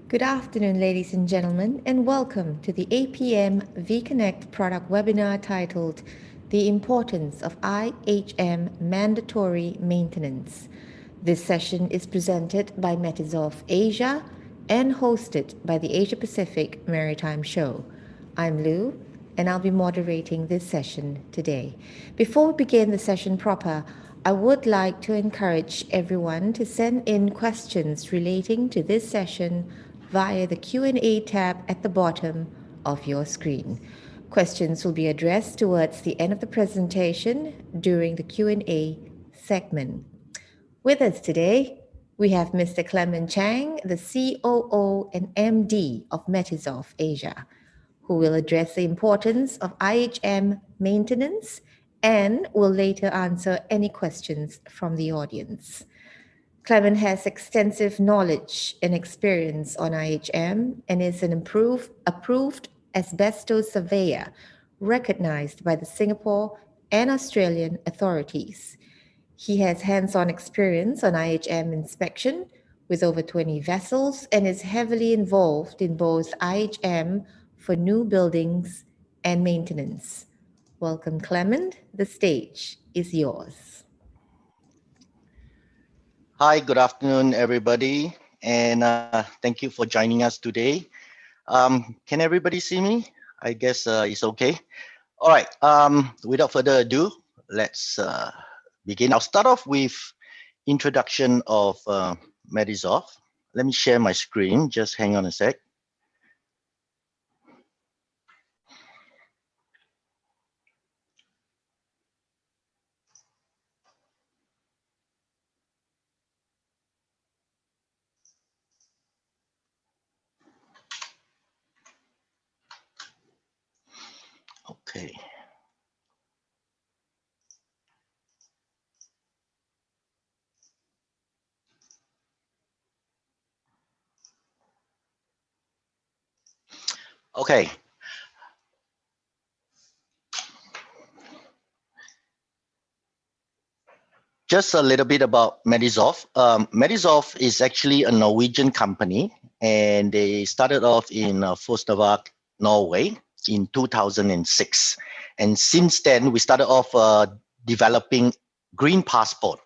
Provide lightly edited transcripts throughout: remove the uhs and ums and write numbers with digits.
Good afternoon, ladies and gentlemen, and welcome to the APM vConnect product webinar titled The Importance of IHM Mandatory Maintenance. This session is presented by Metizoft Asia and hosted by the Asia Pacific Maritime Show. I'm Lou, and I'll be moderating this session today. Before we begin the session proper, I would like to encourage everyone to send in questions relating to this session via the Q&A tab at the bottom of your screen. Questions will be addressed towards the end of the presentation during the Q&A segment. With us today, we have Mr. Clement Chang, the COO and MD of Metizoft Asia, who will address the importance of IHM maintenance and will later answer any questions from the audience. Clement has extensive knowledge and experience on IHM and is an approved asbestos surveyor recognized by the Singapore and Australian authorities. He has hands-on experience on IHM inspection with over 20 vessels and is heavily involved in both IHM for new buildings and maintenance. Welcome, Clement. The stage is yours. Hi, good afternoon, everybody, and thank you for joining us today. Can everybody see me? I guess it's okay. All right, without further ado, let's begin. I'll start off with introduction of Metizoft. Let me share my screen, just hang on a sec. Okay. Okay. Just a little bit about Metizoft. Metizoft is actually a Norwegian company, and they started off in Fosnavåg, Norway in 2006. And since then, we started off developing Green Passport.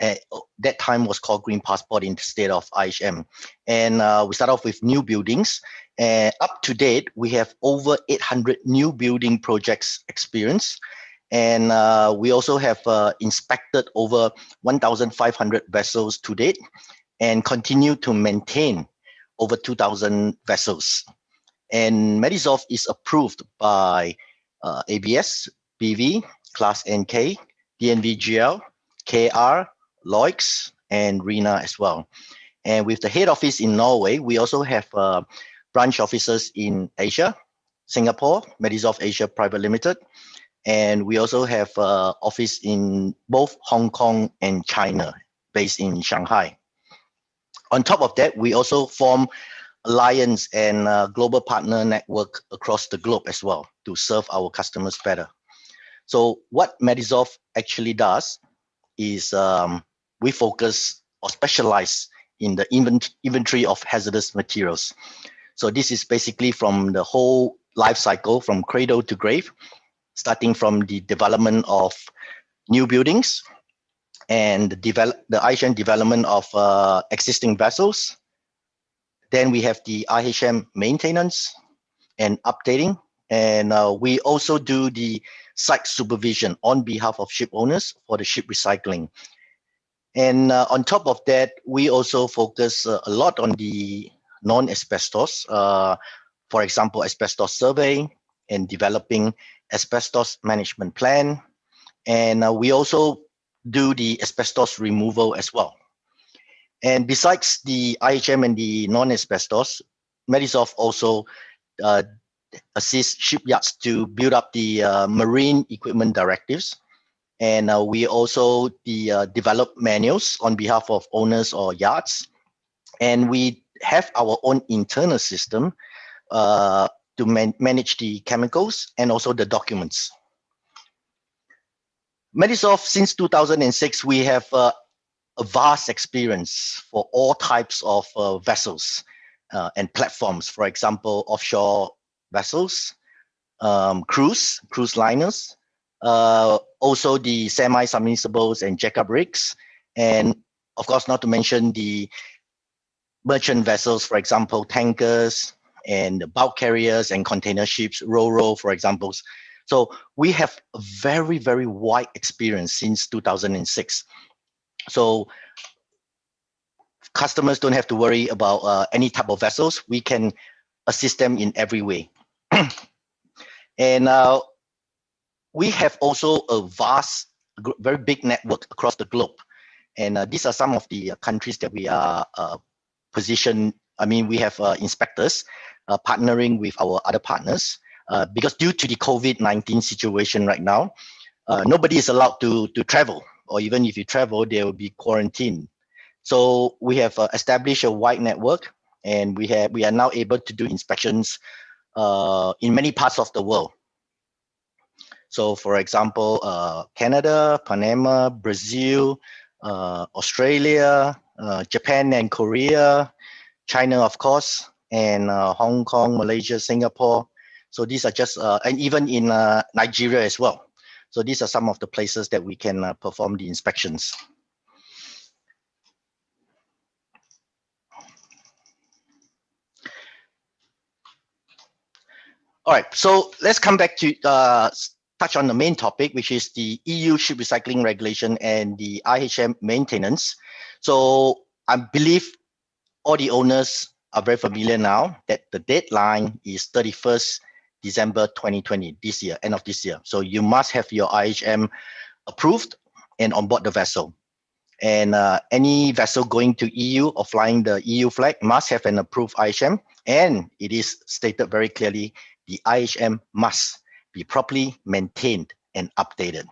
That time was called Green Passport instead of IHM. And we started off with new buildings. Up to date, we have over 800 new building projects experience. And we also have inspected over 1,500 vessels to date and continue to maintain over 2,000 vessels. And Metizoft is approved by ABS, BV, Class NK, DNVGL, KR, Lloyds, and RENA as well. And with the head office in Norway, we also have branch offices in Asia, Singapore, Metizoft Asia Private Limited, and we also have office in both Hong Kong and China, based in Shanghai. On top of that, we also form alliance and global partner network across the globe as well to serve our customers better. So what Metizoft actually does is we focus or specialize in the inventory of hazardous materials. So this is basically from the whole life cycle, from cradle to grave, starting from the development of new buildings and the IHM development of existing vessels. Then we have the IHM maintenance and updating. And we also do the site supervision on behalf of ship owners for the ship recycling. And on top of that, we also focus a lot on the non-asbestos, for example, asbestos survey and developing asbestos management plan. And we also do the asbestos removal as well. And besides the IHM and the non-asbestos, Metizoft also assists shipyards to build up the marine equipment directives. And we also develop manuals on behalf of owners or yards. And we have our own internal system to manage the chemicals and also the documents. Metizoft, since 2006, we have a vast experience for all types of vessels. and platforms. For example, offshore vessels, cruise liners, also the semi-submersibles and jackup rigs, and of course, not to mention the merchant vessels, for example, tankers and bulk carriers and container ships, ro-ro, for examples. So we have a very, very wide experience since 2006. So customers don't have to worry about any type of vessels. We can assist them in every way. And we have also a vast, very big network across the globe. And these are some of the countries that we are positioned. I mean, we have inspectors partnering with our other partners because due to the COVID-19 situation right now, nobody is allowed to travel, or even if you travel, there will be quarantine. So we have established a wide network, and we are now able to do inspections in many parts of the world. So, for example, Canada, Panama, Brazil, Australia, Japan and Korea, China, of course, and Hong Kong, Malaysia, Singapore. So these are just, and even in Nigeria as well. So these are some of the places that we can perform the inspections. All right, so let's come back to touch on the main topic, which is the EU ship recycling regulation and the IHM maintenance. So I believe all the owners are very familiar now that the deadline is 31st December 2020, this year, end of this year. So you must have your IHM approved and on board the vessel. And any vessel going to EU or flying the EU flag must have an approved IHM. And it is stated very clearly, the IHM must be properly maintained and updated.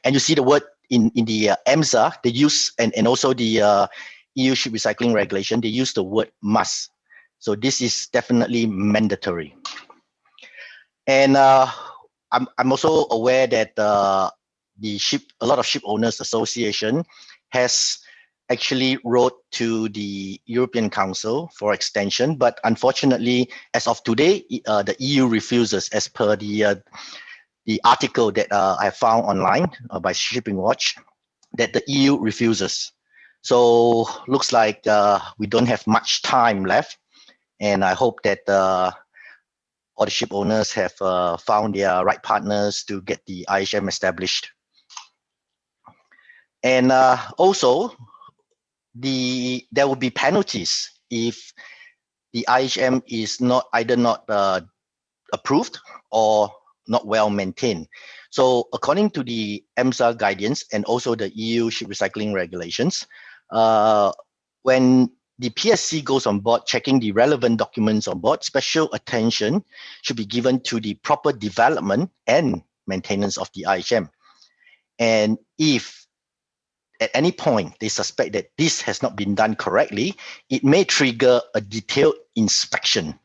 And you see the word in the EMSA, they use, and also the EU ship recycling regulation, they use the word must. So this is definitely mandatory. And I'm also aware that a lot of ship owners association has actually wrote to the European Council for extension, but unfortunately, as of today, the EU refuses, as per the article that I found online by Shipping Watch, that the EU refuses. So looks like we don't have much time left, and I hope that all the ship owners have found their right partners to get the IHM established. And also, there will be penalties if the IHM is either not approved or not well maintained. So according to the EMSA guidance and also the EU ship recycling regulations, when the PSC goes on board checking the relevant documents on board, special attention should be given to the proper development and maintenance of the IHM. And if at any point they suspect that this has not been done correctly, it may trigger a detailed inspection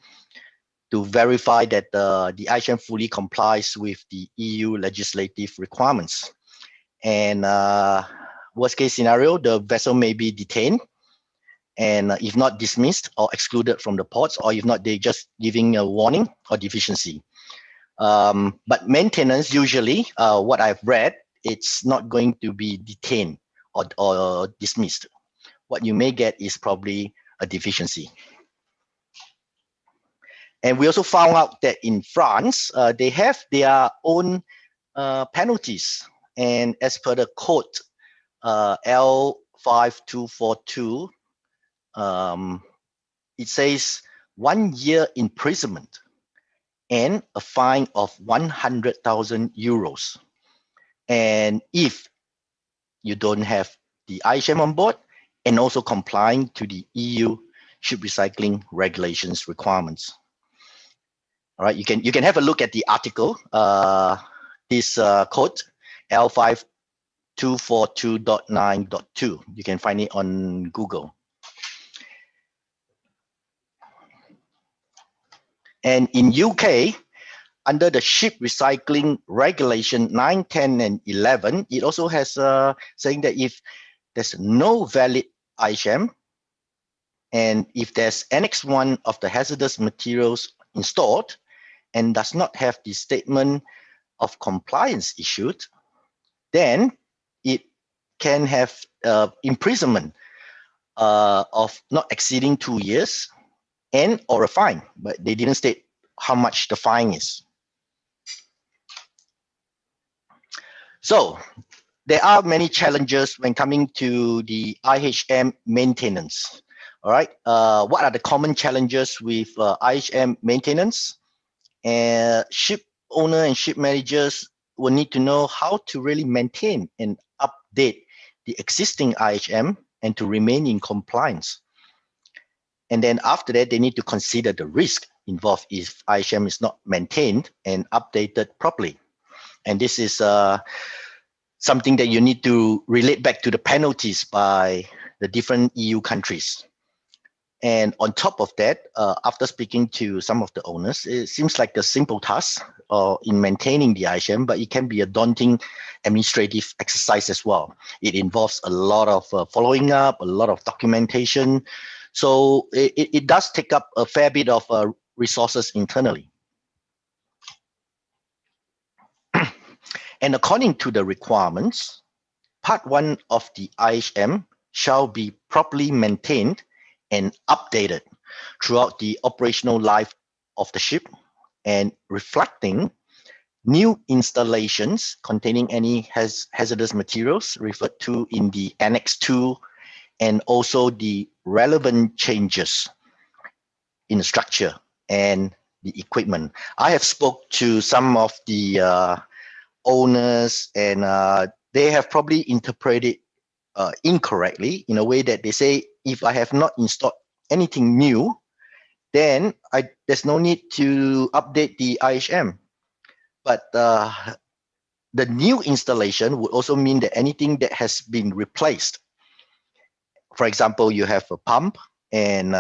to verify that the IHM fully complies with the EU legislative requirements. And worst case scenario, the vessel may be detained, and if not dismissed or excluded from the ports, or if not, they just giving a warning or deficiency. But maintenance, usually, what I've read, it's not going to be detained or dismissed. What you may get is probably a deficiency. And we also found out that in France, they have their own penalties. And as per the code L5242, it says 1 year imprisonment and a fine of 100,000 euros. And if you don't have the IHM on board and also complying to the EU ship recycling regulations requirements. All right, you can have a look at the article. This code L5242.9.2. You can find it on Google. And in UK, under the ship recycling regulation 9, 10, and 11, it also has saying that if there's no valid IHM And if there's Annex 1 of the hazardous materials installed and does not have the statement of compliance issued, then it can have imprisonment of not exceeding 2 years and or a fine, but they didn't state how much the fine is. So there are many challenges when coming to the IHM maintenance. All right, what are the common challenges with IHM maintenance? Ship owner and ship managers will need to know how to really maintain and update the existing IHM and to remain in compliance. And then after that, they need to consider the risk involved if IHM is not maintained and updated properly. And this is something that you need to relate back to the penalties by the different EU countries. And on top of that, after speaking to some of the owners, it seems like a simple task in maintaining the IHM, but it can be a daunting administrative exercise as well. It involves a lot of following up, a lot of documentation. So it does take up a fair bit of resources internally. And according to the requirements, Part 1 of the IHM shall be properly maintained and updated throughout the operational life of the ship and reflecting new installations containing any hazardous materials referred to in the Annex 2 and also the relevant changes in the structure and the equipment. I have spoke to some of the owners and they have probably interpreted incorrectly in a way that they say, if I have not installed anything new, then there's no need to update the IHM. But the new installation would also mean that anything that has been replaced, for example, you have a pump and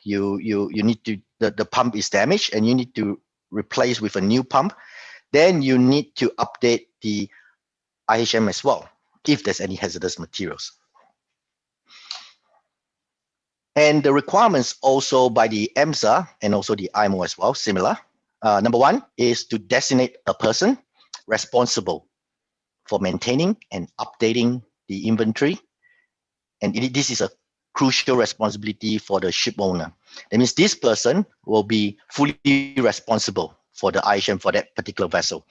you need to, the pump is damaged and you need to replace with a new pump, then you need to update the IHM as well, if there's any hazardous materials. And the requirements also by the EMSA and also the IMO as well, similar. Number 1 is to designate a person responsible for maintaining and updating the inventory. And this is a crucial responsibility for the ship owner. That means this person will be fully responsible for the IHM for that particular vessel.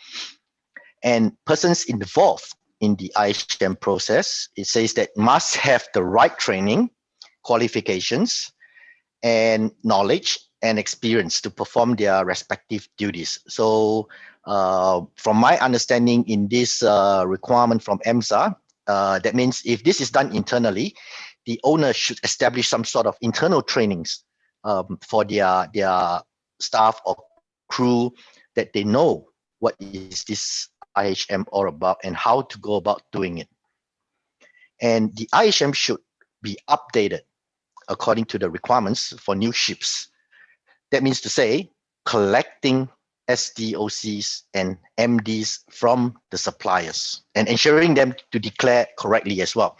And persons involved in the IHM process, it says that must have the right training, qualifications, and knowledge and experience to perform their respective duties. So from my understanding in this requirement from EMSA, that means if this is done internally, the owner should establish some sort of internal trainings for their staff or crew, that they know what is this IHM all about and how to go about doing it. And the IHM should be updated according to the requirements for new ships. That means to say, collecting SDOCs and MDs from the suppliers and ensuring them to declare correctly as well.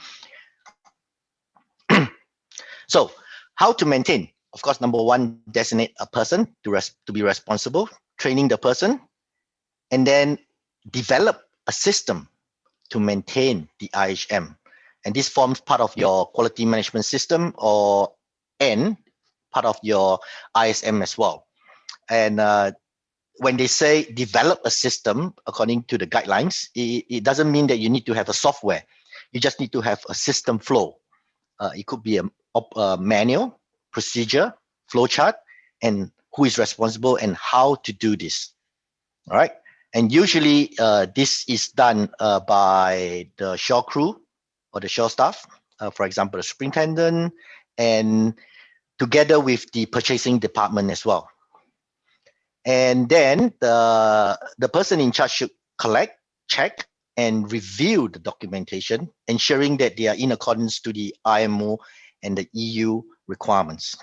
So how to maintain? Of course, number 1, designate a person to be responsible, training the person, and then develop a system to maintain the IHM. And this forms part of your quality management system and part of your ISM as well. And when they say develop a system according to the guidelines, it doesn't mean that you need to have a software. You just need to have a system flow. It could be a manual, procedure, flowchart, and who is responsible and how to do this. All right. And usually this is done by the shore crew or the shore staff, for example, the superintendent, and together with the purchasing department as well. And then the person in charge should collect, check, and review the documentation, ensuring that they are in accordance to the IMO and the EU requirements.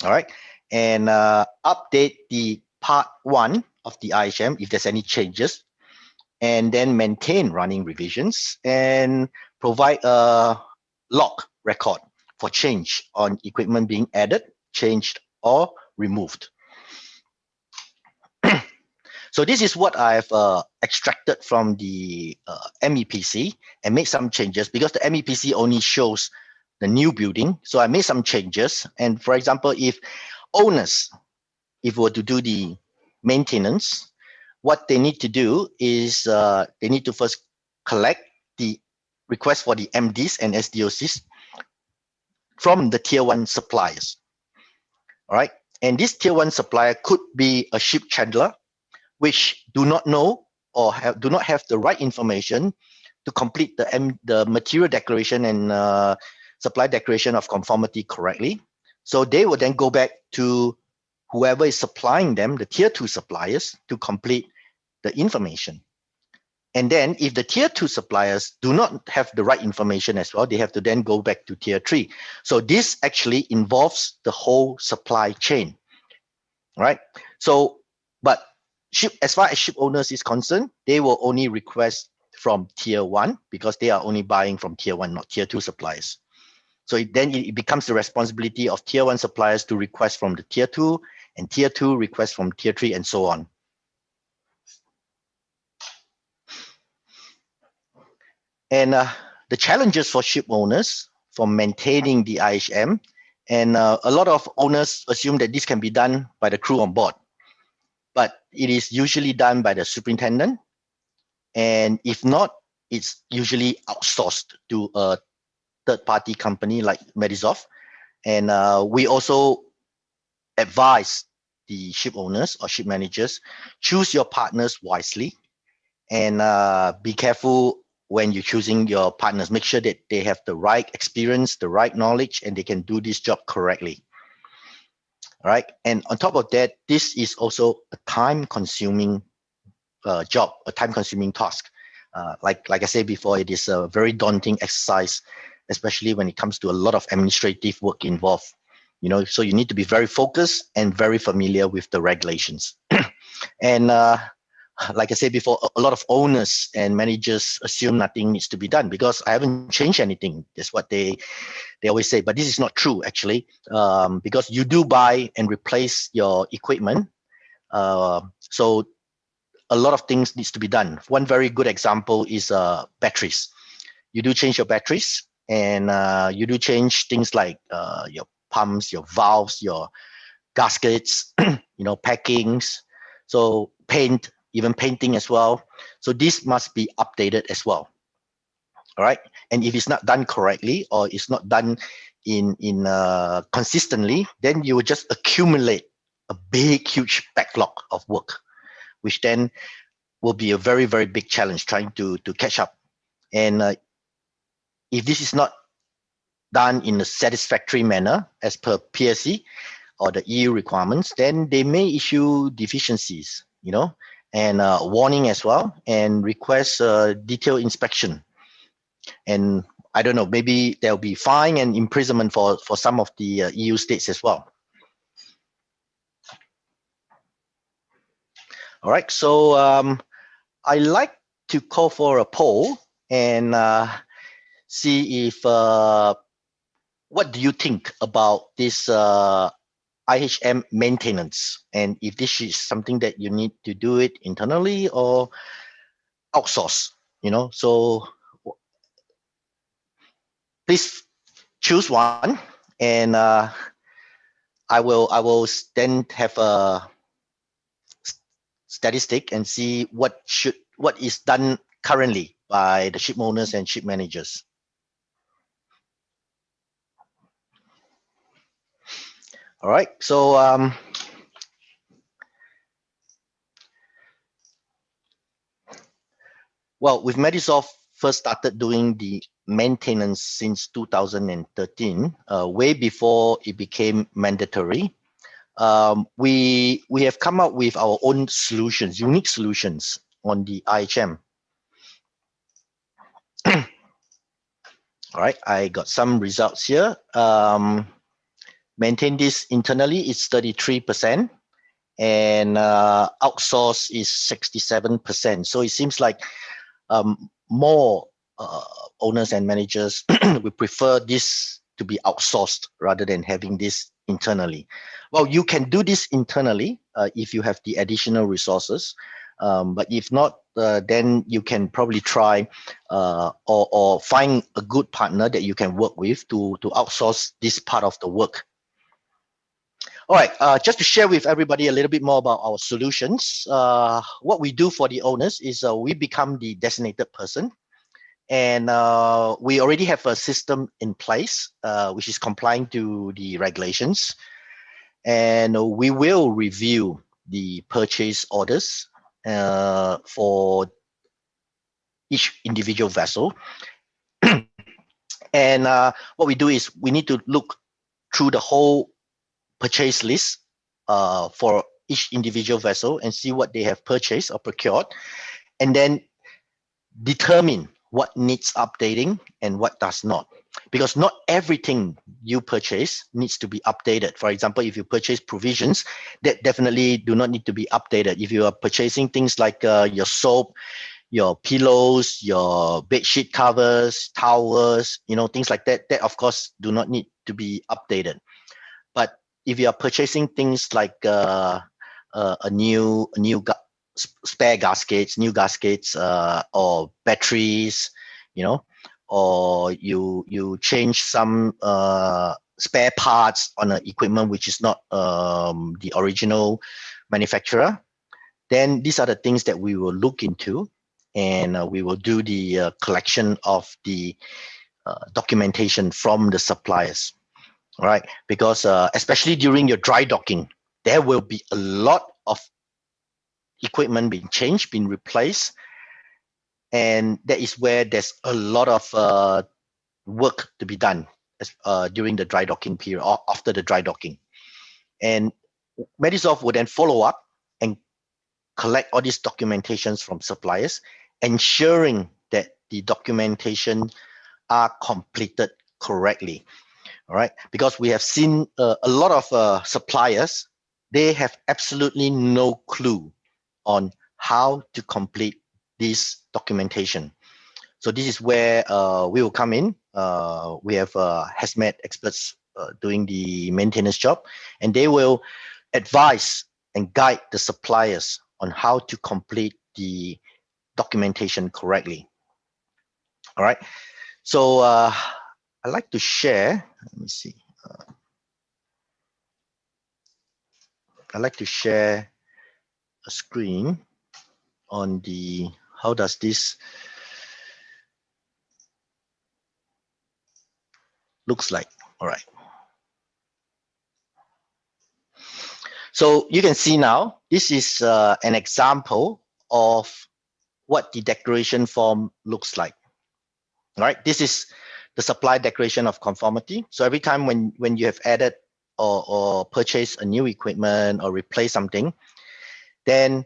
All right. And update the part 1 of the IHM if there's any changes, and then maintain running revisions and provide a log record for change on equipment being added, changed, or removed. So this is what I've extracted from the MEPC and made some changes, because the MEPC only shows the new building. So I made some changes. And for example, if owners, if were to do the maintenance, what they need to do is they need to first collect the request for the MDs and SDOCs from the tier one suppliers. All right. And this tier one supplier could be a ship chandler, which do not know or do not have the right information to complete the material declaration and supply declaration of conformity correctly. So they will then go back to whoever is supplying them, the tier two suppliers, to complete the information. And then if the tier two suppliers do not have the right information as well, they have to then go back to tier three. So this actually involves the whole supply chain, right? So, but as far as ship owners is concerned, they will only request from tier one, because they are only buying from tier one, not tier two suppliers. So then it becomes the responsibility of tier one suppliers to request from the tier two, and tier two request from tier three, and so on. And the challenges for ship owners for maintaining the IHM, and a lot of owners assume that this can be done by the crew on board, but it is usually done by the superintendent. And if not, it's usually outsourced to a third-party company like Metizoft. And we also advise the ship owners or ship managers, choose your partners wisely, and be careful when you're choosing your partners. Make sure that they have the right experience, the right knowledge, and they can do this job correctly. All right. And on top of that, this is also a time-consuming job, a time-consuming task. Like I said before, it is a very daunting exercise, especially when it comes to a lot of administrative work involved. So you need to be very focused and very familiar with the regulations. And like I said before, a lot of owners and managers assume nothing needs to be done because I haven't changed anything. That's what they always say. But this is not true, actually, because you do buy and replace your equipment. So a lot of things needs to be done. One very good example is batteries. You do change your batteries, and you do change things like your pumps, your valves, your gaskets, packings. So paint, even painting as well. So this must be updated as well. All right. And if it's not done correctly, or it's not done in consistently, then you will just accumulate a big, huge backlog of work, which then will be a very, very big challenge trying to catch up. And if this is not done in a satisfactory manner as per PSC or the EU requirements, then they may issue deficiencies, and warning as well, and request detailed inspection. And I don't know, maybe there'll be fine and imprisonment for some of the EU states as well. All right, so I like to call for a poll and see if what do you think about this IHM maintenance, and if this is something that you need to do it internally or outsource. So please choose one, and I will then have a statistic and see what is done currently by the ship owners and ship managers. All right, so well, with Metizoft first started doing the maintenance since 2013, way before it became mandatory. We have come up with our own solutions, unique solutions on the IHM. All right, I got some results here. Maintain this internally is 33%, and outsource is 67%. So it seems like more owners and managers would prefer this to be outsourced rather than having this internally. Well, you can do this internally if you have the additional resources. But if not, then you can probably try or find a good partner that you can work with to outsource this part of the work. All right, just to share with everybody a little bit more about our solutions. What we do for the owners is we become the designated person, and we already have a system in place which is complying to the regulations, and we will review the purchase orders for each individual vessel. And what we do is we need to look through the whole purchase list for each individual vessel and see what they have purchased or procured, and then determine what needs updating and what does not. Because not everything you purchase needs to be updated. For example, if you purchase provisions, that definitely do not need to be updated. If you are purchasing things like your soap, your pillows, your bed sheet covers, towels, things like that, that of course do not need to be updated. But if you are purchasing things like a new spare gaskets, new gaskets, or batteries, or you change some spare parts on an equipment which is not the original manufacturer, then these are the things that we will look into, and we will do the collection of the documentation from the suppliers. All right, because especially during your dry docking, there will be a lot of equipment being changed, being replaced, and that is where there's a lot of work to be done during the dry docking period or after the dry docking. And Metizoft will then follow up and collect all these documentations from suppliers, ensuring that the documentation are completed correctly. All right, because we have seen a lot of suppliers, they have absolutely no clue on how to complete this documentation. So this is where we will come in. We have hazmat experts doing the maintenance job, and they will advise and guide the suppliers on how to complete the documentation correctly. All right, so I'd like to share, let me see. I'd like to share a screen on the, how does this looks like. All right. So you can see now, this is an example of what the declaration form looks like. All right, this is the supply declaration of conformity. So every time when you have added or purchased a new equipment or replace something, then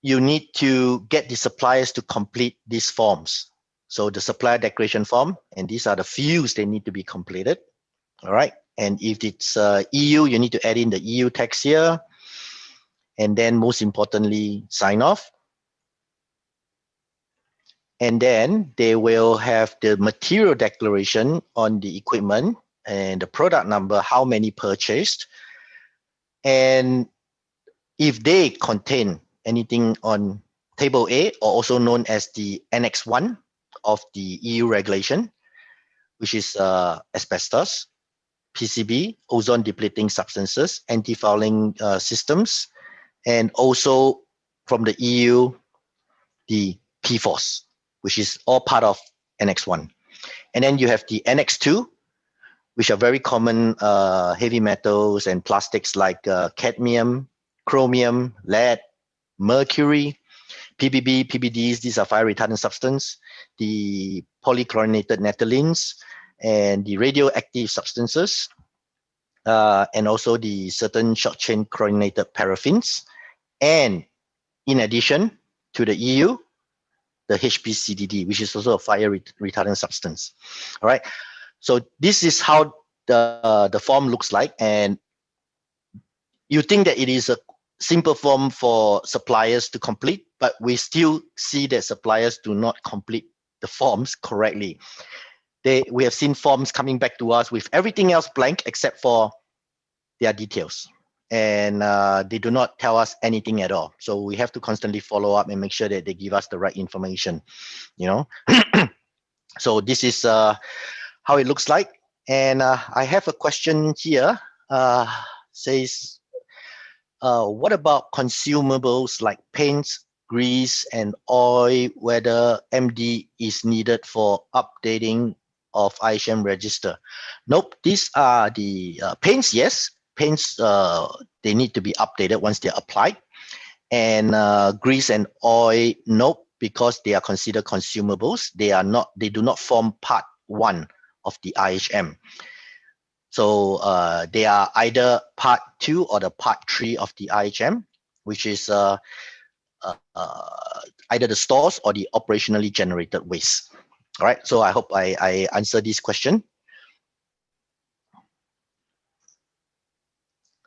you need to get the suppliers to complete these forms. So the supplier declaration form, and these are the fields they need to be completed. All right, and if it's EU, you need to add in the EU text here, and then most importantly, sign off. And then they will have the material declaration on the equipment and the product number, how many purchased. And if they contain anything on table A, or also known as the Annex 1 of the EU regulation, which is asbestos, PCB, ozone depleting substances, anti-fouling systems, and also from the EU, the PFOS, which is all part of Annex 1. And then you have the Annex 2, which are very common heavy metals and plastics like cadmium, chromium, lead, mercury, PBB, PBDs, these are fire retardant substance, the polychlorinated naphthalenes, and the radioactive substances, and also the certain short chain chlorinated paraffins. And in addition to the EU, the HPCDD, which is also a fire retardant substance. All right. So this is how the form looks like. And you think that it is a simple form for suppliers to complete, but we still see that suppliers do not complete the forms correctly. we have seen forms coming back to us with everything else blank except for their details. And they do not tell us anything at all. So we have to constantly follow up and make sure that they give us the right information, you know. So this is how it looks like. And I have a question here. Says, what about consumables like paints, grease, and oil, whether MD is needed for updating of IHM register? Nope, these are the paints, yes. Paints, they need to be updated once they're applied. And grease and oil, nope, because they are considered consumables. They do not form part one of the IHM. So they are either part 2 or the part 3 of the IHM, which is either the stores or the operationally generated waste. All right, so I hope I answered this question.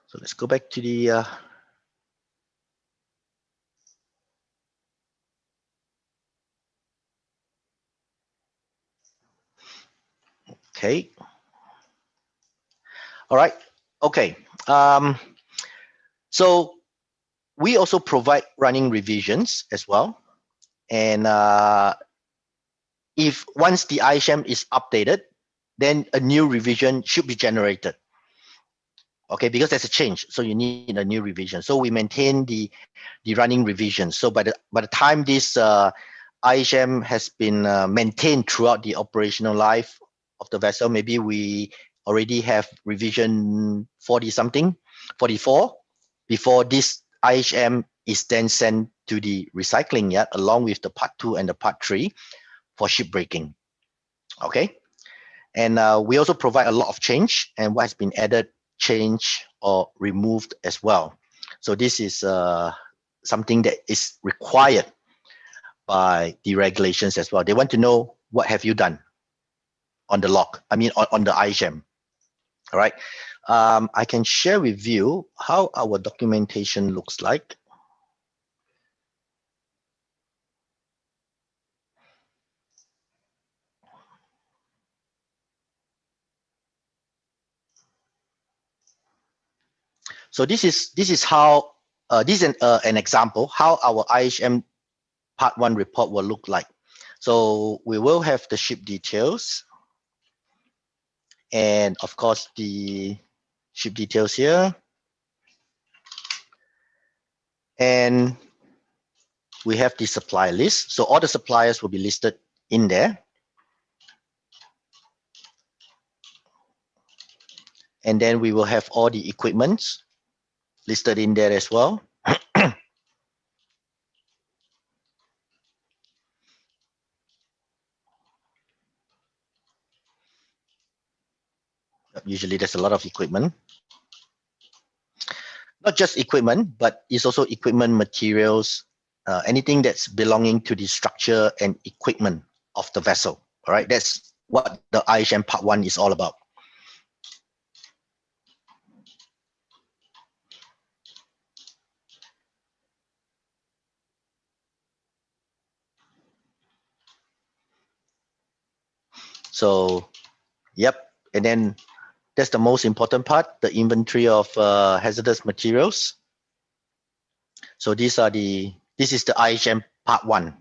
So let's go back to the okay. All right. Okay. So we also provide running revisions as well. And if once the IHM is updated, then a new revision should be generated. Okay, because there's a change, so you need a new revision. So we maintain the running revision. So by the time this IHM has been maintained throughout the operational life of the vessel, maybe we already have revision 40 something, 44, before this IHM is then sent to the recycling yard along with the part 2 and the part 3 for shipbreaking. Okay, and we also provide a lot of change and what has been added, changed, or removed as well. So this is something that is required by the regulations as well. They want to know what have you done on the log, I mean on the IHM. All right, I can share with you how our documentation looks like. So this is how this is an example how our IHM part 1 report will look like. So we will have the ship details, and of course the ship details here, and we have the supplier list. So all the suppliers will be listed in there. And then we will have all the equipments listed in there as well. Usually there's a lot of equipment. Not just equipment, but it's also equipment, materials, anything that's belonging to the structure and equipment of the vessel. All right, that's what the IHM part 1 is all about. So, yep, and then that's the most important part, the inventory of hazardous materials. So this is the IHM part 1,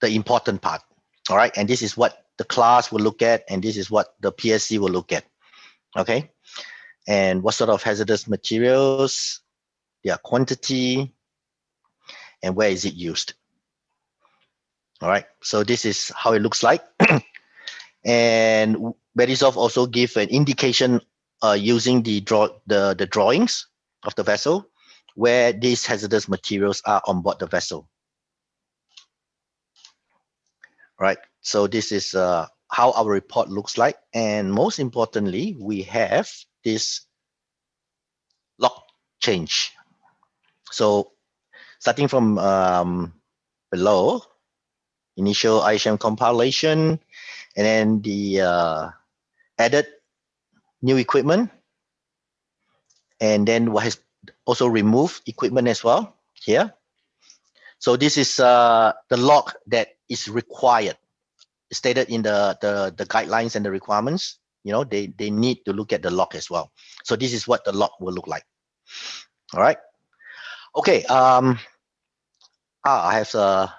the important part. All right, and this is what the class will look at, and this is what the PSC will look at. Okay, and what sort of hazardous materials, their quantity, and where is it used. All right, so this is how it looks like. And Metizoft also give an indication using the drawings of the vessel where these hazardous materials are on board the vessel. Right, so this is how our report looks like, and most importantly, we have this log change. So starting from below, initial IHM compilation, and then the added new equipment, and then what has also removed equipment as well here. So this is the log that is required stated in the guidelines and the requirements, they need to look at the log as well. So this is what the log will look like. All right. Okay. I have a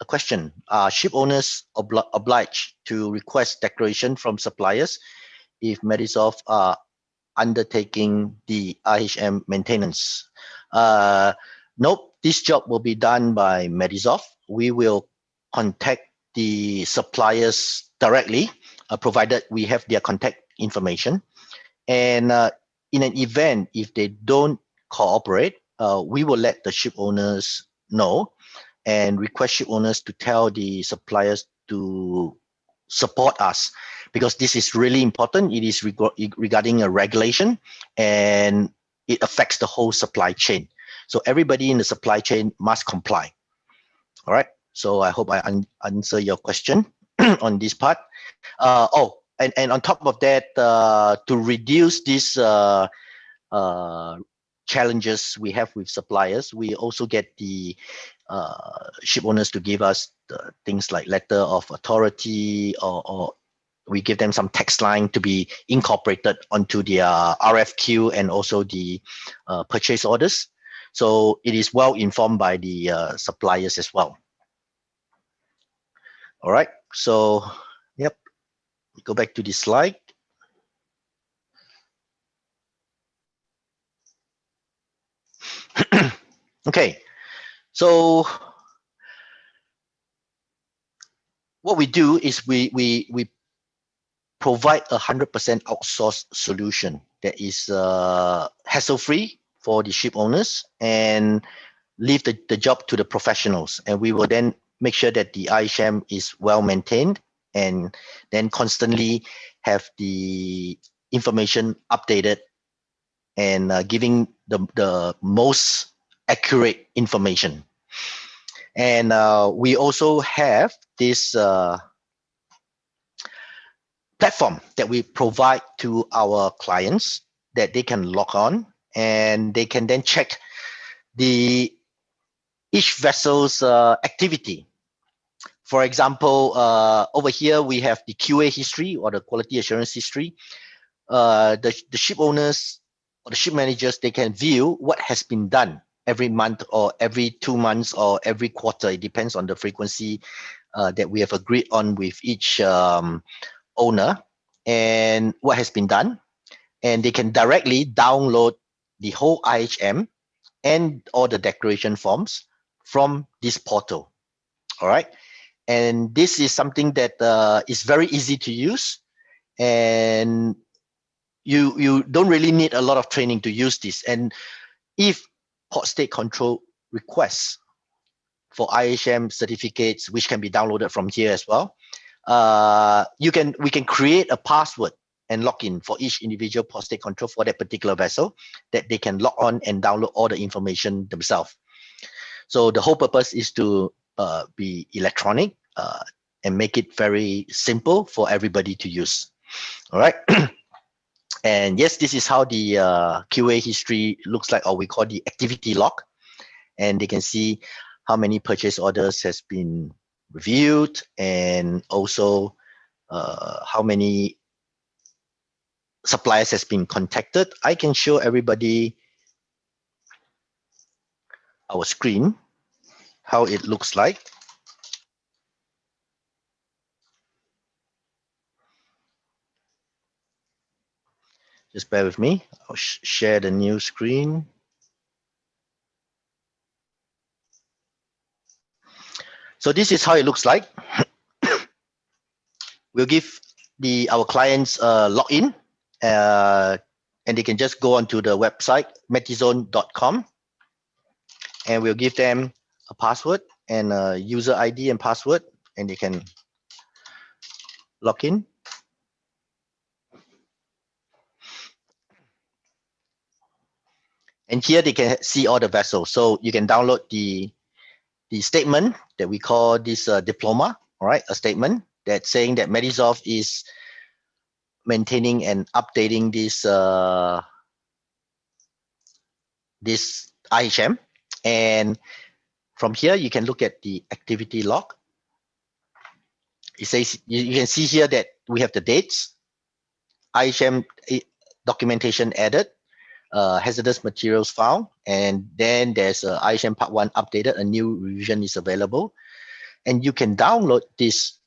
question. Ship owners obliged to request declaration from suppliers if Metizoft are undertaking the IHM maintenance? Nope, this job will be done by Metizoft. We will contact the suppliers directly, provided we have their contact information. And in an event, if they don't cooperate, we will let the ship owners know and request ship owners to tell the suppliers to support us, because this is really important. It is regarding a regulation, and it affects the whole supply chain. So everybody in the supply chain must comply. All right. So I hope I answer your question on this part. And on top of that, to reduce these challenges we have with suppliers, we also get the ship owners to give us things like letter of authority, or we give them some text line to be incorporated onto their RFQ and also the purchase orders. So it is well informed by the suppliers as well. All right. So, yep. Go back to the slide. Okay. So what we do is we provide 100% outsourced solution that is hassle-free for the ship owners, and leave the job to the professionals. And we will then make sure that the IHM is well maintained, and then constantly have the information updated, and giving the most accurate information. And we also have this platform that we provide to our clients, that they can log on, and they can then check the each vessel's activity. For example, over here we have the QA history, or the quality assurance history. The ship owners or the ship managers, they can view what has been done every month, or every 2 months, or every quarter. It depends on the frequency that we have agreed on with each owner, and what has been done. And they can directly download the whole IHM and all the declaration forms from this portal. All right. And this is something that is very easy to use, and you don't really need a lot of training to use this. And if port state control requests for IHM certificates, which can be downloaded from here as well, we can create a password and login for each individual port state control for that particular vessel, that they can log on and download all the information themselves. So the whole purpose is to be electronic, and make it very simple for everybody to use. All right. And yes, this is how the QA history looks like, or we call the activity log. And they can see how many purchase orders has been reviewed, and also how many suppliers has been contacted. I can show everybody our screen, how it looks like. Just bear with me. I'll share the new screen. So this is how it looks like. We'll give our clients login, and they can just go onto the website metizone.com, and we'll give them a password and a user ID and password, and they can log in. And here they can see all the vessels. So you can download the statement that we call this diploma. All right, a statement that's saying that Metizoft is maintaining and updating this IHM. And from here, you can look at the activity log. it says you can see here that we have the dates, IHM documentation added, hazardous materials found, and then there's IHM Part 1 updated, a new revision is available. And you can download this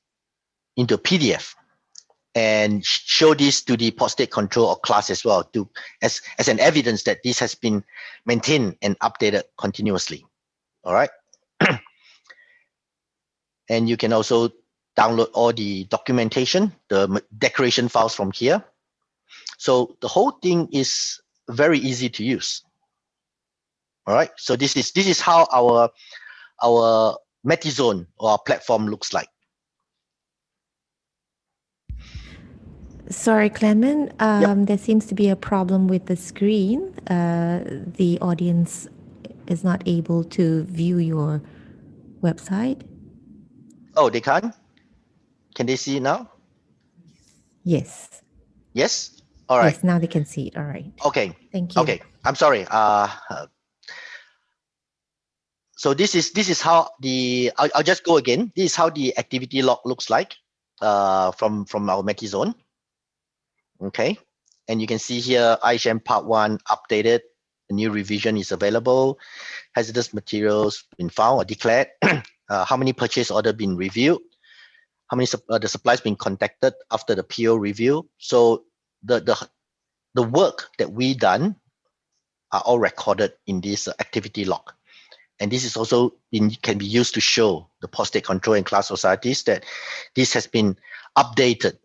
into a PDF and show this to the port state control or class as well, to as an evidence that this has been maintained and updated continuously. All right. And you can also download all the documentation, the declaration files from here. So the whole thing is very easy to use. All right. So this is how our Metizone or our platform looks like. Sorry, Clement. Yep. There seems to be a problem with the screen. The audience is not able to view your website. Oh, they can't? Can they see it now? Yes. Yes? All right. Yes, now they can see it. All right. Okay. Thank you. Okay. I'm sorry. So this is how the I'll just go again. This is how the activity log looks like from our Metizone. Okay. And you can see here IHM Part 1 updated. A new revision is available. Hazardous materials been found or declared. How many purchase order been reviewed? How many the suppliers been contacted after the PO review? So the work that we done are all recorded in this activity log. And this is also can be used to show the port state control and class societies that this has been updated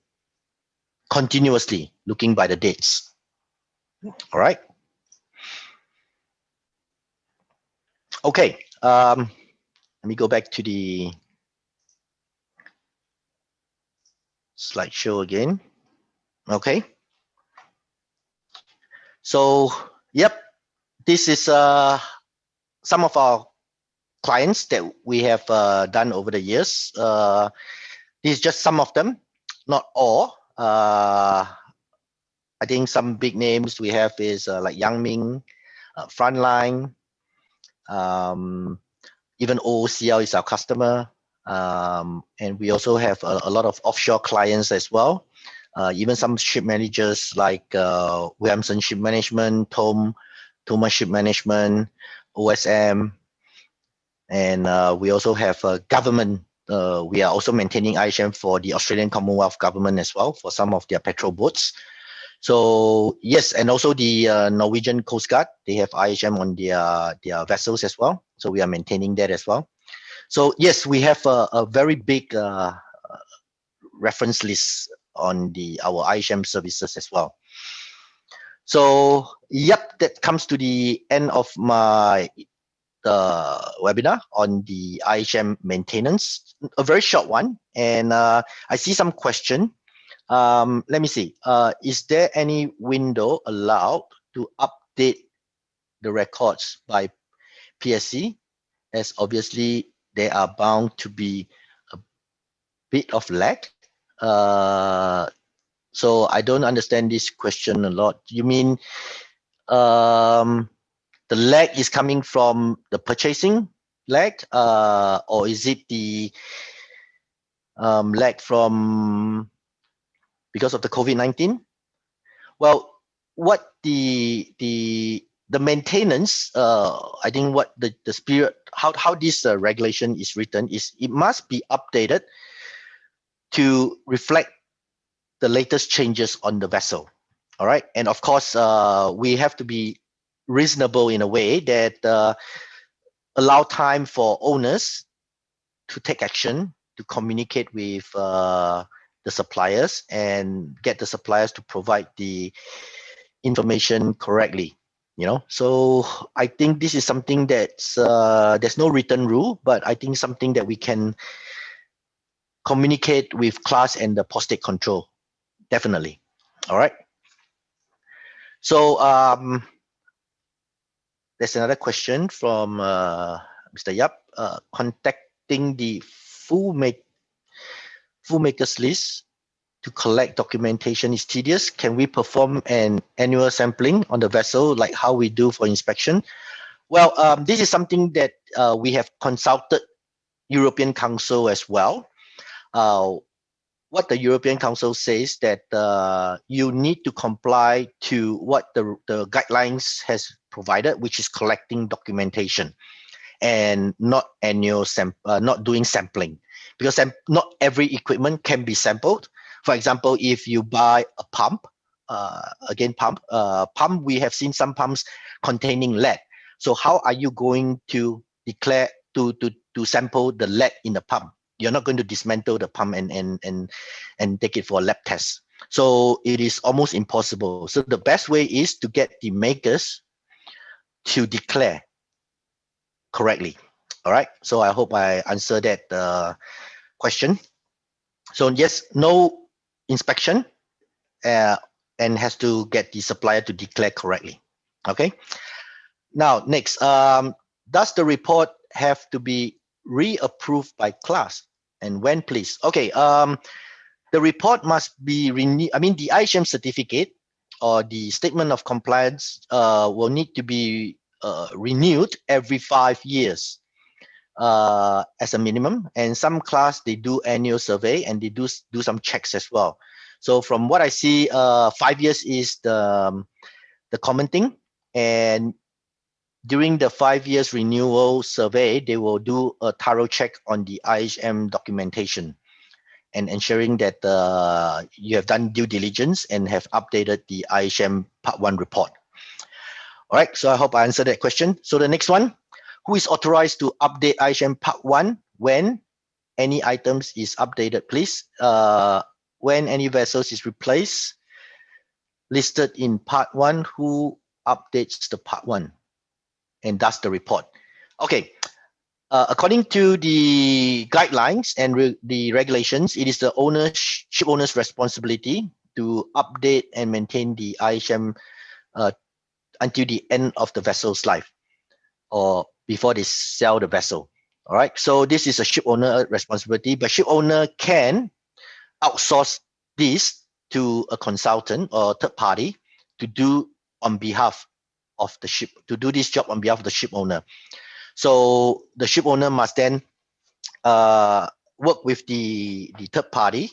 continuously, looking by the dates. All right. Okay. Let me go back to the slideshow again. Okay. So, yep, this is some of our clients that we have done over the years. This is just some of them, not all. I think some big names we have is like Yangming, Frontline, even OOCL is our customer. And we also have a lot of offshore clients as well. Even some ship managers like Williamson Ship Management, Thomas Ship Management, OSM. And we also have government. We are also maintaining IHM for the Australian Commonwealth government as well for some of their petrol boats. So yes, and also the Norwegian Coast Guard, they have IHM on their vessels as well. So we are maintaining that as well. So yes, we have a very big reference list on our IHM services as well. So yep, that comes to the end of my webinar on the IHM maintenance, a very short one. And I see some question. Let me see. Is there any window allowed to update the records by PSC? As obviously there are bound to be a bit of lag. So I don't understand this question a lot. You mean the lag is coming from the purchasing lag, or is it the lag from because of the COVID-19? Well, what the maintenance, I think what the spirit, how this regulation is written is it must be updated to reflect the latest changes on the vessel. All right. And of course, we have to be reasonable in a way that allow time for owners to take action, to communicate with the suppliers and get the suppliers to provide the information correctly. So I think this is something that's there's no written rule, but I think something that we can communicate with class and the port state control, definitely. All right. So there's another question from Mr. Yap. Contacting the full makers list to collect documentation is tedious. Can we perform an annual sampling on the vessel like how we do for inspection? Well, this is something that we have consulted European Council as well. what the European Council says that you need to comply to what the guidelines has provided, which is collecting documentation and not not doing sampling, because not every equipment can be sampled. For example, if you buy a pump, pump, we have seen some pumps containing lead. So how are you going to declare to sample the lead in the pump? You're not going to dismantle the pump and take it for a lab test. So it is almost impossible. So the best way is to get the makers to declare correctly. All right. So I hope I answered that question. So yes, no inspection, uh, and has to get the supplier to declare correctly. Okay. Now next, does the report have to be reapproved by class, and when, please? Okay. The report must be renewed. I mean, the IHM certificate or the statement of compliance will need to be renewed every 5 years as a minimum. And some class, they do annual survey and they do some checks as well. So from what I see, 5 years is the common thing. And during the 5 years renewal survey, they will do a thorough check on the IHM documentation and ensuring that you have done due diligence and have updated the IHM Part 1 report. All right, so I hope I answered that question. So the next one, who is authorized to update IHM Part 1 when any items is updated, please? When any vessels is replaced, listed in Part 1, who updates the Part 1 and does the report? Okay, according to the guidelines and the regulations, it is the ship owner's responsibility to update and maintain the IHM until the end of the vessel's life or before they sell the vessel. All right. So this is a ship owner responsibility, but ship owner can outsource this to a consultant or third party to do on behalf of the ship, to do this job on behalf of the ship owner. So the ship owner must then work with the third party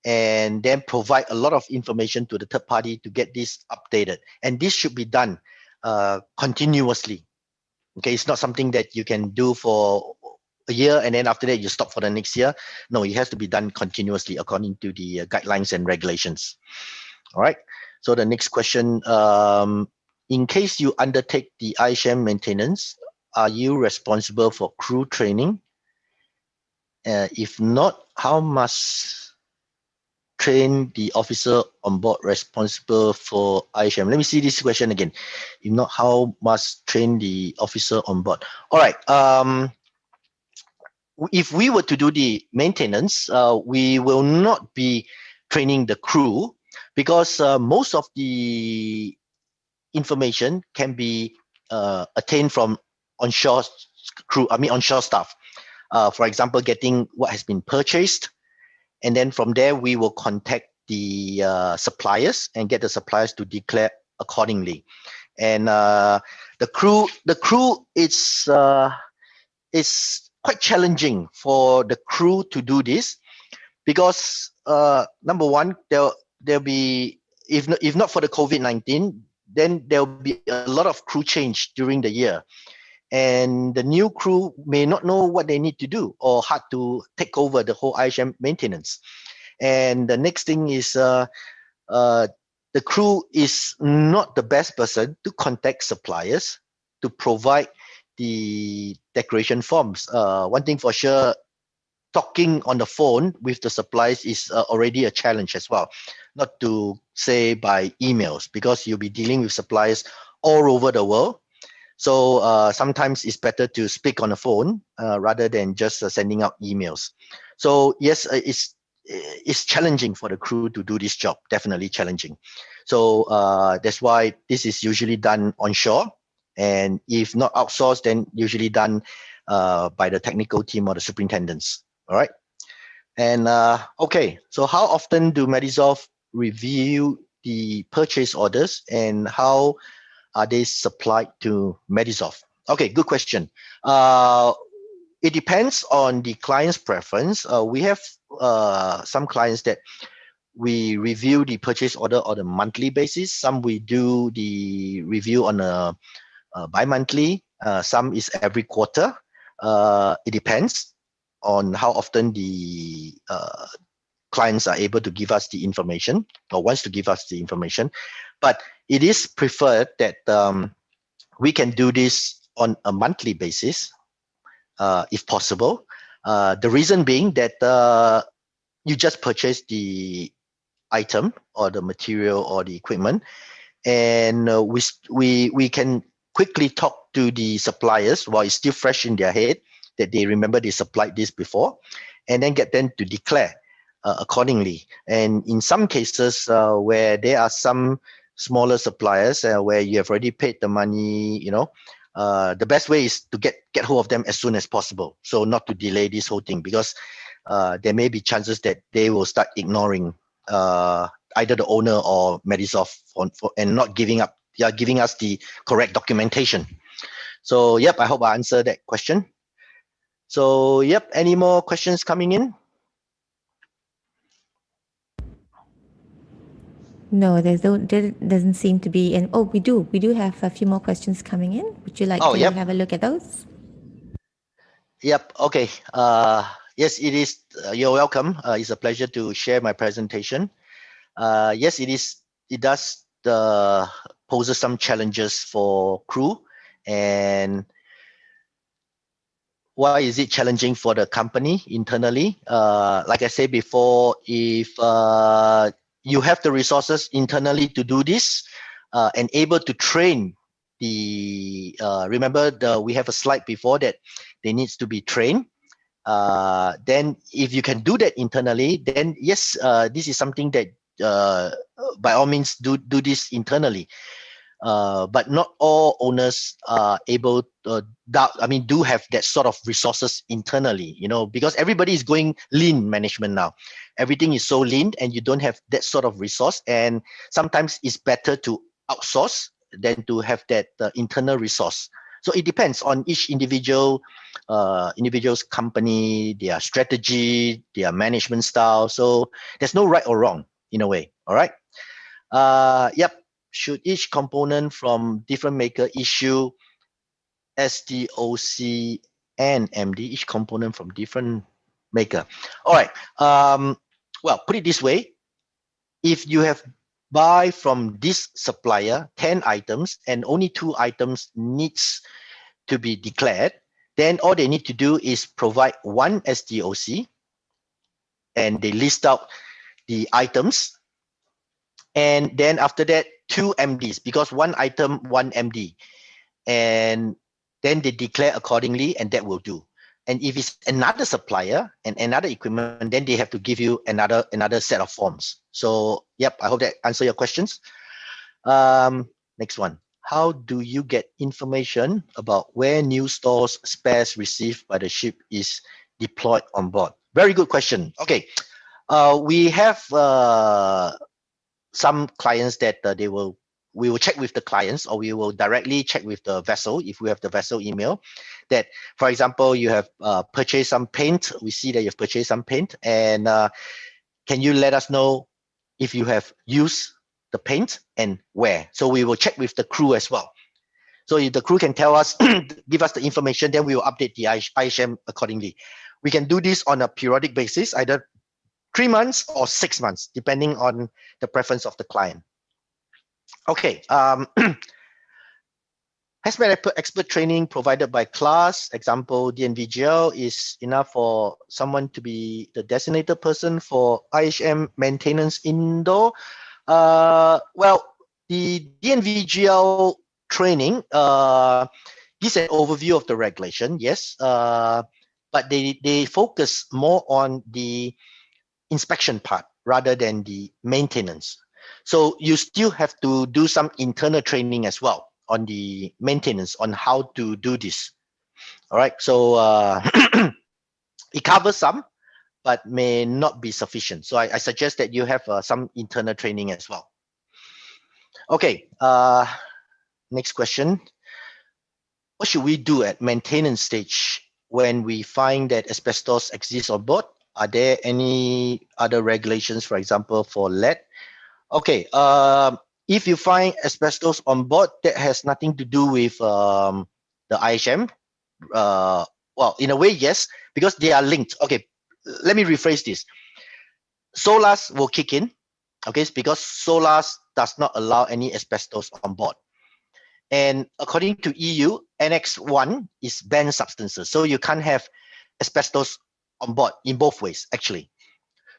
and then provide a lot of information to the third party to get this updated. And this should be done continuously. Okay, it's not something that you can do for a year and then after that you stop for the next year. No, it has to be done continuously according to the guidelines and regulations. All right. So the next question, in case you undertake the IHM maintenance, are you responsible for crew training? If not, how must train the officer on board responsible for IHM? Let me see this question again. If not, how must train the officer on board? All right. If we were to do the maintenance, we will not be training the crew because most of the information can be attained from onshore onshore staff. For example, getting what has been purchased, and then from there we will contact the suppliers and get the suppliers to declare accordingly. And the crew, it's quite challenging for the crew to do this because number one, there'll be, if not for the COVID-19, then there'll be a lot of crew change during the year. And the new crew may not know what they need to do or how to take over the whole IHM maintenance. And the next thing is the crew is not the best person to contact suppliers to provide the declaration forms. One thing for sure, talking on the phone with the suppliers is already a challenge as well, not to say by emails, because you'll be dealing with suppliers all over the world. So sometimes it's better to speak on the phone rather than just sending out emails. So yes, it's challenging for the crew to do this job, definitely challenging. So that's why this is usually done onshore. And if not outsourced, then usually done by the technical team or the superintendents. All right. And okay, so how often do Metizoft review the purchase orders and how are they supplied to Metizoft? Okay, good question. it depends on the client's preference. We have some clients that we review the purchase order on a monthly basis. Some we do the review on a bi-monthly. Some is every quarter. It depends on how often the clients are able to give us the information or wants to give us the information. But it is preferred that we can do this on a monthly basis, if possible. The reason being that you just purchase the item or the material or the equipment, and we can quickly talk to the suppliers while it's still fresh in their head that they remember they supplied this before, and then get them to declare accordingly. And in some cases where there are some smaller suppliers where you have already paid the money, the best way is to get hold of them as soon as possible, so not to delay this whole thing, because there may be chances that they will start ignoring either the owner or Metizoft and not giving us the correct documentation. So yep, I hope I answered that question. So yep, any more questions coming in? No, there doesn't seem to be. And we do have a few more questions coming in. Would you like to Yep. have a look at those? Yep. Okay. Yes, it is. You're welcome. It's a pleasure to share my presentation. Yes, it is. It does poses some challenges for crew. And why is it challenging for the company internally? Like I said before, if you have the resources internally to do this and able to train remember we have a slide before that they needs to be trained. Then if you can do that internally, then yes, this is something that by all means do this internally. But not all owners are able do have that sort of resources internally, because everybody is going lean management now. Everything is so lean and you don't have that sort of resource, and sometimes it's better to outsource than to have that internal resource. So it depends on each individual's company, their strategy, their management style. So there's no right or wrong in a way. All right. Yep. Should each component from different maker issue SDOC and MD, each component from different maker? All right. Well, put it this way. If you have buy from this supplier 10 items and only 2 items needs to be declared, then all they need to do is provide one SDOC and they list out the items. And then after that, 2 MDs, because 1 item, 1 MD. And then they declare accordingly, and that will do. And if it's another supplier and another equipment, then they have to give you another set of forms. So yep, I hope that answer your questions. Next one. How do you get information about where new stores spares received by the ship is deployed on board? Very good question. Okay. We have some clients that we will check with the clients, or we will directly check with the vessel if we have the vessel email that, for example, you have purchased some paint. We see that you've purchased some paint, and can you let us know if you have used the paint and where? So we will check with the crew as well. So if the crew can tell us, give us the information, then we will update the IHM accordingly. We can do this on a periodic basis, either 3 months or 6 months, depending on the preference of the client. Okay. Hazmat expert training provided by class, example, DNVGL is enough for someone to be the designated person for IHM maintenance indoor. Well, the DNVGL training gives an overview of the regulation, yes, but they focus more on the inspection part rather than the maintenance. So you still have to do some internal training as well on the maintenance on how to do this. All right. So it covers some, but may not be sufficient. So I suggest that you have some internal training as well. Okay. Next question. What should we do at maintenance stage when we find that asbestos exists on board? Are there any other regulations, for example, for lead? Okay, if you find asbestos on board, that has nothing to do with the IHM. Well, in a way, yes, because they are linked. Okay, let me rephrase this. SOLAS will kick in, okay, because SOLAS does not allow any asbestos on board. And according to EU, Annex 1 is banned substances. So you can't have asbestos on board in both ways, actually.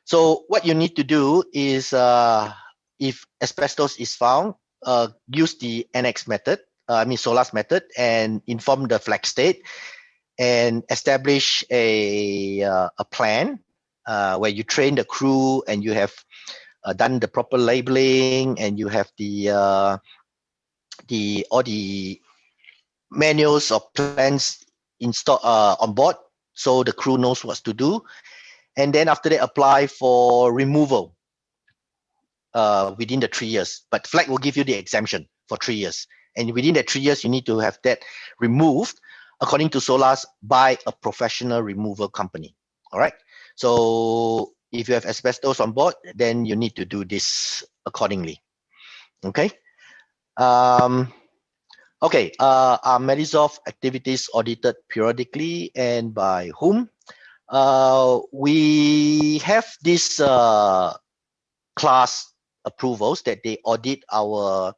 So what you need to do is, if asbestos is found, use the Annex method, SOLAS method, and inform the flag state and establish a plan where you train the crew and you have done the proper labeling and you have the all the manuals or plans installed on board, so the crew knows what to do. And then after they apply for removal within the 3 years, but flag will give you the exemption for 3 years, and within that 3 years you need to have that removed according to SOLAS by a professional removal company. All right, so if you have asbestos on board, then you need to do this accordingly. Okay. Okay, are Metizoft activities audited periodically and by whom? We have this class approvals that they audit our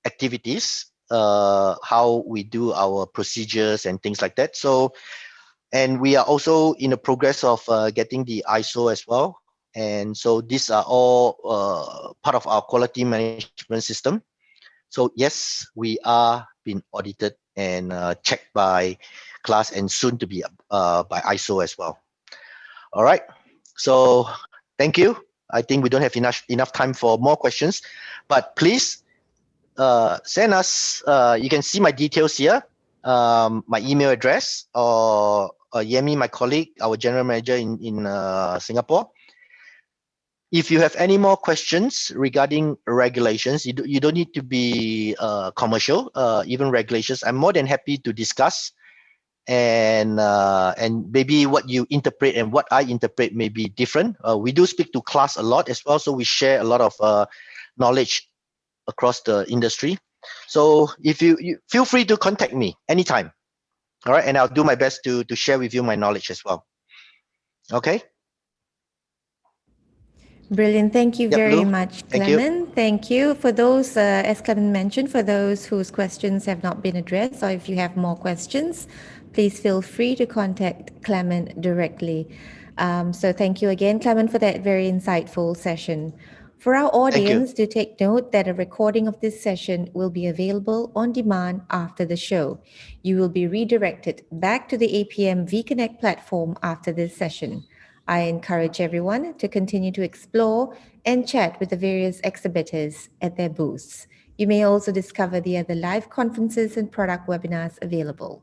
activities, how we do our procedures and things like that. So, and we are also in the progress of getting the ISO as well. And so these are all part of our quality management system. So yes, we are being audited and checked by class and soon to be by ISO as well. All right. So thank you. I think we don't have enough time for more questions, but please send us. You can see my details here, my email address, or Yemi, my colleague, our general manager in Singapore. If you have any more questions regarding regulations, you don't need to be commercial, even regulations. I'm more than happy to discuss, and maybe what you interpret and what I interpret may be different. We do speak to class a lot as well, so we share a lot of knowledge across the industry. So if you feel free to contact me anytime. All right, and I'll do my best to share with you my knowledge as well. Okay. Brilliant. Thank you Yep, very Lou. much, Thank you. Clement. Thank you. For those, as Clement mentioned, for those whose questions have not been addressed, or if you have more questions, please feel free to contact Clement directly. So thank you again, Clement, for that very insightful session. For our Thank you. audience, to take note that a recording of this session will be available on demand after the show. You will be redirected back to the APM vConnect platform after this session. I encourage everyone to continue to explore and chat with the various exhibitors at their booths. You may also discover the other live conferences and product webinars available.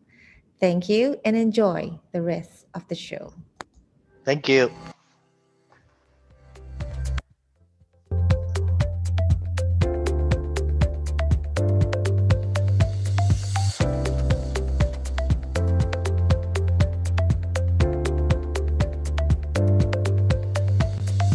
Thank you and enjoy the rest of the show. Thank you.